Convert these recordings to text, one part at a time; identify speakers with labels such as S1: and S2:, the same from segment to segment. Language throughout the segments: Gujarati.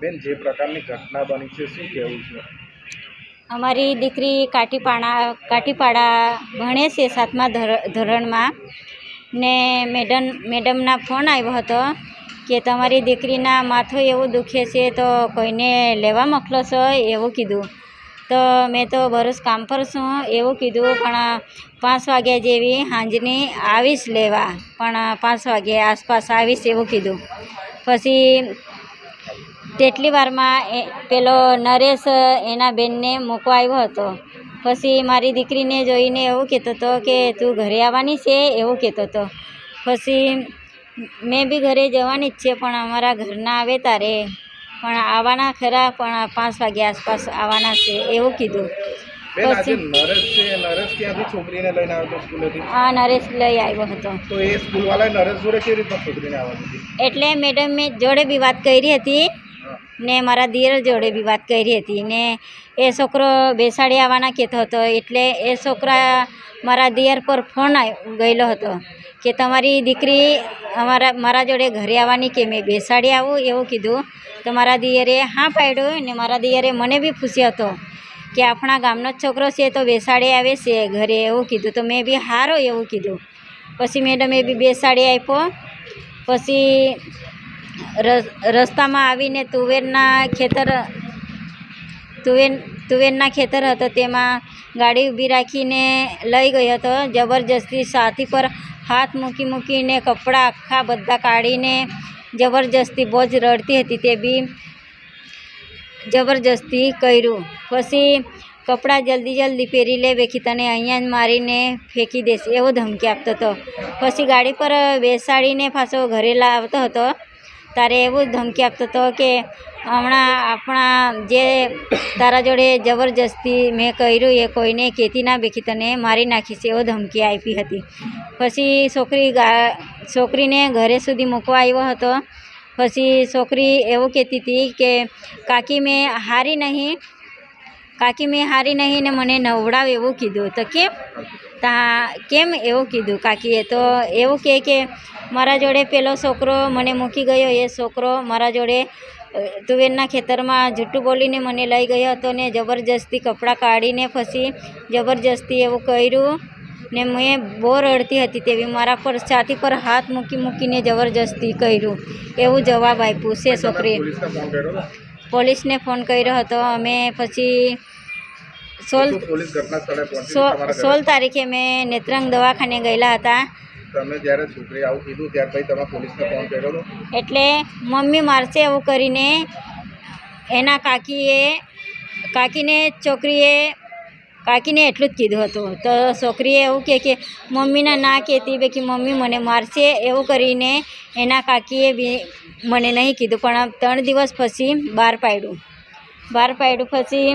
S1: બેન, જે પ્રકારની ઘટના બની છે શું કહેવું છે?
S2: અમારી દીકરી કાઠીપાડા ભણે છે 7મા ધોરણમાં ને મેડમના ફોન આવ્યો હતો કે તમારી દીકરીના માથું એવું દુખે છે તો કોઈને લેવા મોકલો છો એવું કીધું. તો મેં તો ભરૂચ કામ પર છું એવું કીધું, પણ 5 વાગ્યા જેવી સાંજની આવીશ લેવા, પણ 5 વાગ્યા આસપાસ આવીશ એવું કીધું. પછી તેટલી વારમાં પેલો નરેશ એના બેનને મૂકવા આવ્યો હતો. પછી મારી દીકરીને જોઈને એવું કહેતો હતો કે તું ઘરે આવવાની છે એવું કહેતો હતો. પછી મેં બી ઘરે જવાની જ છે, પણ અમારા ઘરના આવે તારે પણ આવવાના ખરા, પણ 5 વાગ્યા આસપાસ આવવાના છે એવું કીધું.
S1: બેન, આજે નરેશ છે, નરેશ ક્યાંથી છોકરીને લઈને આવ્યો હતો સ્કૂલેથી?
S2: હા, નરેશ લઈ આવ્યો હતો.
S1: તો એ સ્કૂલવાળાએ નરેશ જોડે કેવી રીતના છોકરીને આવવા દીધી?
S2: એટલે મેડમ જોડે બી વાત કરી હતી ને મારા દિયર જોડે બી વાત કરી હતી ને એ છોકરો બેસાડી આવવાના કહેતો હતો. એટલે એ છોકરા મારા દિયર પર ફોન ગયેલો હતો કે તમારી દીકરી મારા જોડે ઘરે આવવાની કે મેં બેસાડી આવું એવું કીધું. તો મારા દિયરે હા પાડ્યું ને મારા દિયરે મને બી પૂછ્યો હતો કે આપણા ગામનો જ છોકરો છે તો બેસાડી આવે છે ઘરે એવું કીધું. તો મેં બી હારો એવું કીધું. પછી મેડમે બી બેસાડી આપ્યો. પછી રસ્તામાં આવીને તુવેરના ખેતર હતો, તેમાં ગાડી ઊભી રાખીને લઈ ગયો હતો. જબરજસ્તી છાતી પર હાથ મૂકીને કપડાં આખા બધા કાઢીને જબરજસ્તી બહુ જ રડતી હતી તે બી જબરજસ્તી કર્યું. પછી કપડાં જલ્દી પહેરી લે બેખી તને અહીંયા જ મારીને ફેંકી દેશે એવો ધમકી આપતો હતો. પછી ગાડી પર બેસાડીને પાછો ઘરે લાવતો હતો તારે એવું ધમકી આપતો હતો કે હમણાં આપણા જે તારા જોડે જબરજસ્તી મેં કર્યું એ કોઈને કહેતી ના બેખી તને મારી નાખીશ એવો ધમકી આપી હતી. પછી છોકરીને ઘરે સુધી મૂકવા આવ્યો હતો. પછી છોકરી એવું કહેતી હતી કે કાકી મેં હારી નહીં ને મને નવડાવ એવું કીધું. તો કેમ એવું કીધું કાકીએ? તો એવું કે મારા જોડે પેલો છોકરો મને મૂકી ગયો, એ છોકરો મારા જોડે તુવેરના ખેતરમાં જૂઠું બોલીને મને લઈ ગયો હતો ને જબરજસ્તી કપડાં કાઢીને પછી જબરજસ્તી એવું કર્યું ને મેં બહુ રડતી હતી તેવી મારા પર છાતી પર હાથ મૂકીને જબરજસ્તી કર્યું એવું જવાબ આપ્યું છે છોકરીએ. પોલીસને ફોન કર્યો હતો અમે. પછી 16 તારીખે મેં નેત્રંગ દવાખાને ગયેલા હતા.
S1: તમે જ્યારે છોકરી આવું કીધું ત્યાર પછી તમે પોલીસને ફોન કર્યો હતો?
S2: એટલે મમ્મી મારશે એવું કરીને એના કાકીને એટલું જ કીધું હતું. તો છોકરીએ એવું કે મમ્મીને ના કહેતી બે કે મમ્મી મને મારશે એવું કરીને એના કાકીએ બી મને નહીં કીધું. પણ 3 દિવસ પછી બહાર પાડ્યું. પછી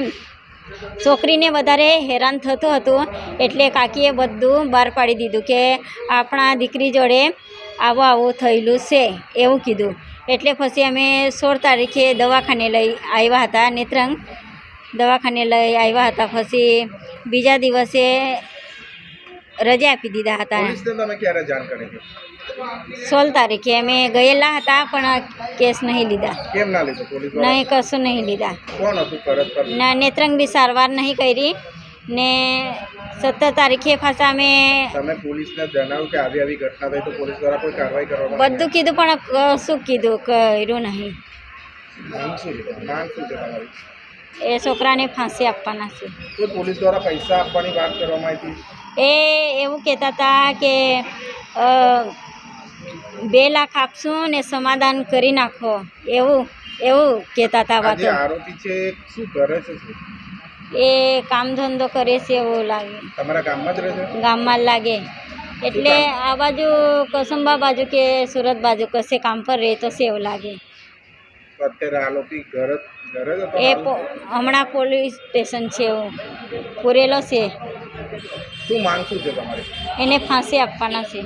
S2: છોકરીને વધારે હેરાન થતું હતું એટલે કાકીએ બધું બહાર પાડી દીધું કે આપણા દીકરી જોડે આવું થયેલું છે એવું કીધું. એટલે પછી અમે 16 તારીખે દવાખાને લઈ આવ્યા હતા, નેત્રંગ દવાખાને લઈ આવ્યા હતા. પછી બીજા દિવસે રજા આપી દીધા હતા.
S1: પોલીસને તમે ક્યારે જાણ કરી હતી?
S2: 16 તારીખે અમે ગયેલા હતા પણ કેસ નહીં લીધા.
S1: કેમ ના લીધો પોલીસ?
S2: નહીં, કશું નહીં લીધા.
S1: કોણ હતું ફરજ પર?
S2: ના, નેત્રંગ બી સારવાર નહીં કરી ને 17 તારીખે પાછા અમે
S1: તમે પોલીસને જણાવ્યું કે આવી ઘટના થઈ તો પોલીસ દ્વારા કોઈ કાર્યવાહી કરવામાં?
S2: બધું કીધું પણ કશું કર્યું નહીં.
S1: માંગ શું છે તમારી?
S2: એ છોકરાને ફાંસી આપવાના છે.
S1: તો પોલીસ દ્વારા પૈસા આપવાની વાત કરવામાં આવી હતી?
S2: એ એવું કહેતા હતા કે 2 લાખ આપશું ને સમાધાન કરી નાખો એવું કહેતા હતા. વાતો
S1: આરોપી છે શું કરે છે?
S2: એ કામ ધંધો કરે છે એવું લાગે.
S1: તમારા ગામમાં જ રહે છે?
S2: ગામમાં લાગે. એટલે આ બાજુ કસુંબા બાજુ કે સુરત બાજુ કશે કામ પર રહેતો છે એવું લાગે.
S1: અત્યારે આરોપી ઘરે
S2: એ હમણાં પોલીસ સ્ટેશન છે એવું પૂરેલો છે.
S1: શું માંગ શું છે તમારી?
S2: એને ફાંસી આપવાના છે.